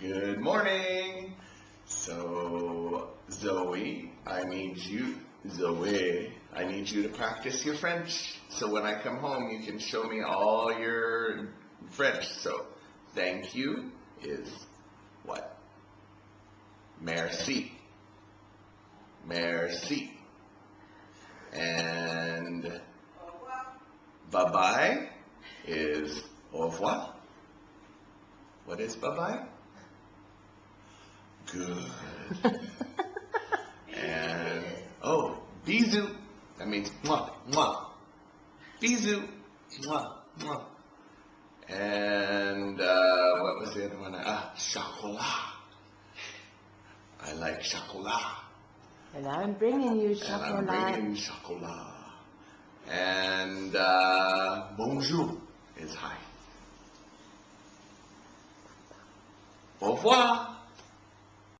Good morning. So, Zoe, I need you to practice your French. So when I come home, you can show me all your French. So, thank you is what? Merci. Merci. And bye-bye is au revoir. What is bye-bye? Good. And, bisous. That means mwah, mwah. Bisous. Mwah, mwah. And, what was the other one? Chocolat. I like chocolat. And I'm bringing you chocolat. And I'm bringing chocolat. And, bonjour is hi. Au revoir.